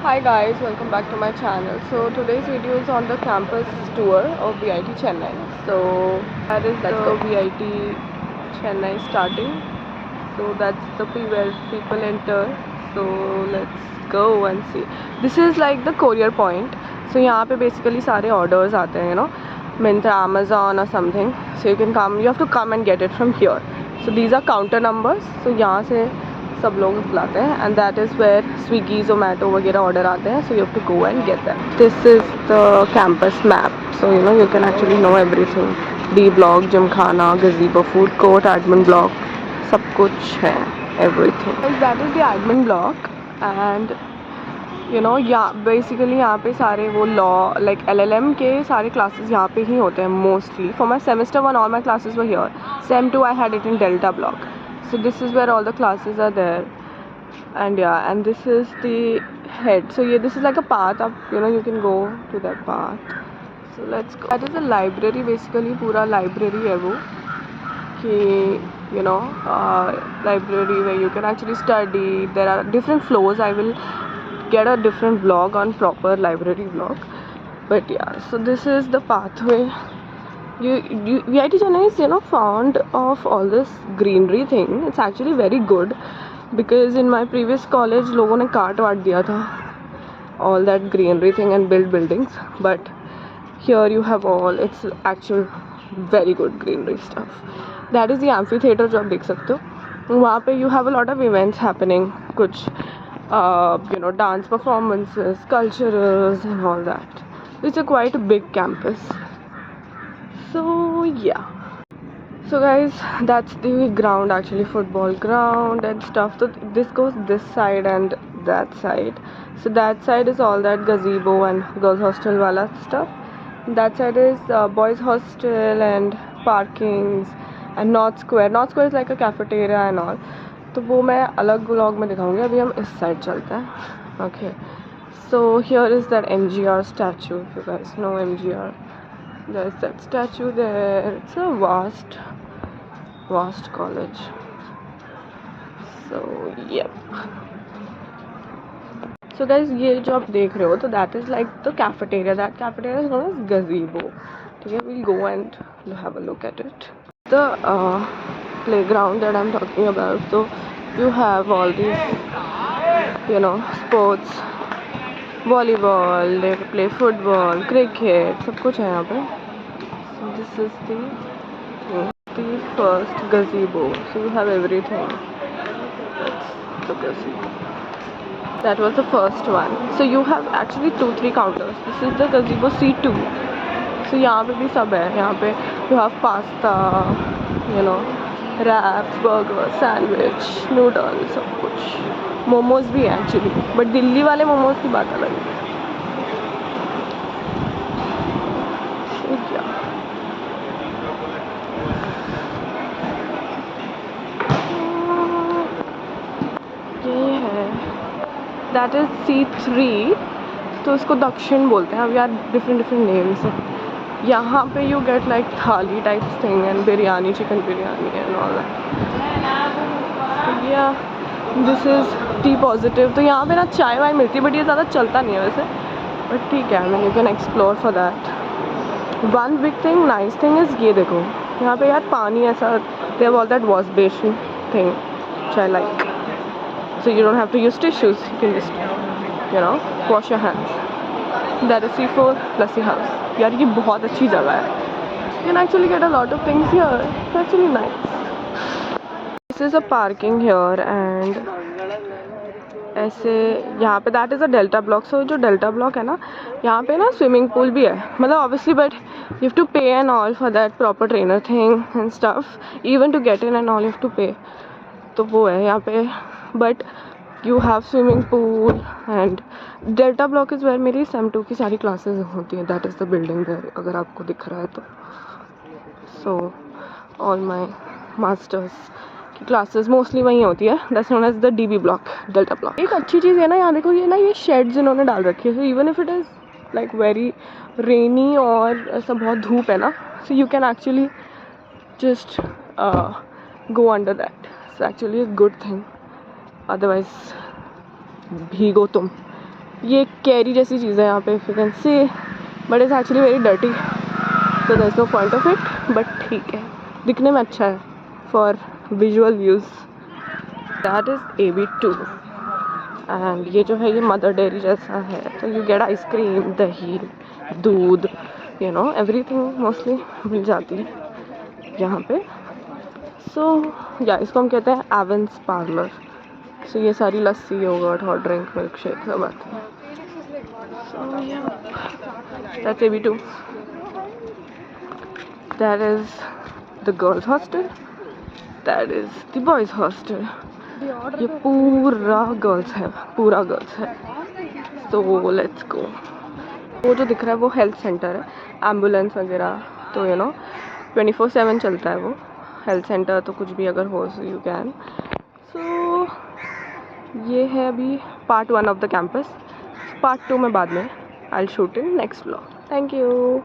Hi guys, welcome back to my channel. So today's video is on the campus tour of VIT Chennai. So that is the VIT Chennai starting. So that's the where people enter. So let's go and see. This is like the courier point. So यहाँ पे basically सारे orders आते हैं, Myntra, Amazon or something. So you have to come and get it from here. So these are counter numbers. So यहाँ से सब लोग बुलाते हैं and that is where Swiggy, Zomato वगैरह order आते हैं. So you have to go and get them. This is the campus map. So you can actually know everything. D block, Gymkhana, gazebo, food court, admin block, सब कुछ है, everything. That is the admin block and basically यहाँ पे सारे वो law like LLM के सारे classes यहाँ पे ही होते हैं mostly. For my semester 1 all my classes were here. Sem 2 I had it in Delta block. So this is where all the classes are there, and and this is the head. So this is like a path up, you can go to that path. So let's go. That is the library basically. पूरा library है वो कि library where you can actually study. There are different floors. I will get a different vlog on proper library vlog, but so this is the pathway. VIT Chennai is fond of all this greenery thing. It's actually very good because in my previous college लोगों ने काट वाट दिया था all that greenery thing and build buildings, but here you have all its actual very good greenery stuff. That is the amphitheater जो आप देख सकते हो. वहाँ पे you have a lot of events happening, कुछ dance performances, culturals and all that. It's a quite a big campus. So so guys, that's the ground, actually football ground and stuff. So this goes this side and that side. So that side is all that gazebo and girls hostel wala stuff. That side is boys hostel and parkings and North Square. North Square is like a cafeteria and all. तो वो मैं अलग vlog में दिखाऊंगी. अभी हम इस side चलते हैं. Okay, so here is that MGR statue. If you guys know MGR, there's that statue there. It's a vast college. So so guys, ये जो आप देख रहे हो तो that is like the cafeteria. That cafeteria is known as gazebo. Okay, we'll go and have a look at it. The playground that I'm talking about. So you have all these sports, volleyball, they play football, cricket, सब कुछ है यहाँ पे. So this is the first gazebo. So you have everything. That's the gazebo. That was the first one. So you have actually 2-3 counters. This is the gazebo C2. So यहाँ पे भी सब है. यहाँ पे you have pasta, wraps, burger, sandwich, noodles, सब कुछ. मोमोज भी है एक्चुअली, बट दिल्ली वाले मोमोज की बात अलग है. ये है, दैट इज C3. तो इसको दक्षिण बोलते हैं. We are different names. यहाँ पे you get like thali type thing and biryani, chicken biryani and all that. This is T positive. तो यहाँ पे ना चाय वाय मिलती है, बट ये ज़्यादा चलता नहीं है वैसे, बट ठीक है. You can explore for that. One big thing, nice thing is ये देखो यहाँ पे यार पानी ऐसा, they have all that wash basin thing which I like. So you don't have to use tissues. You can just wash your hands. That is C4 Lassi House. यार ये बहुत अच्छी जगह है. You can actually get a lot of things here. It's actually nice. This is a parking here and ऐसे यहाँ पे that is a Delta block. So जो Delta block है ना, यहाँ पे ना swimming pool भी है. मतलब obviously, but you have to pay and all for that proper trainer thing and stuff. Even to get in and all you have to pay. तो वो है यहाँ पे. But you have swimming pool and Delta block is where मेरी Sem 2 की सारी classes होती हैं. That is the building there, अगर आपको दिख रहा है तो. So all my masters की classes mostly वहीं होती है. That's known as the DB block, Delta block. एक अच्छी चीज़ है ना, यहाँ देखो ये ना ये sheds इन्होंने डाल रखी है. So even if it is like very rainy और ऐसा बहुत धूप है ना, so you can actually just go under that. It's actually a good thing. Otherwise भीगो तुम. ये कैरी जैसी चीज़ है यहाँ पे, if you can see, but it's actually very dirty, तो there is no point of it, but ठीक है, दिखने में अच्छा है for visual views. That is AB2। And ये जो है ये मदर डेयरी जैसा है, तो यू गेट आइसक्रीम, दही, दूध, यू नो एवरीथिंग मोस्टली मिल जाती है यहाँ पे। सो या इसको हम कहते हैं एवंस पार्लर। सो ये सारी lassi, yoghurt, hot drink, milkshake सब आती है। So yeah that's AB2। That is the girls hostel, that is the boys hostel. ये पूरा गर्ल्स है, पूरा गर्ल्स है। तो लेट्स गो। वो जो दिख रहा है वो हेल्थ सेंटर है, एम्बुलेंस वगैरह, तो यू नो 24/7 चलता है वो हेल्थ सेंटर, तो कुछ भी अगर हो सो यू कैन। सो ये है अभी part 1 of the campus. Part 2 में बाद में I will shoot in next vlog. Thank you.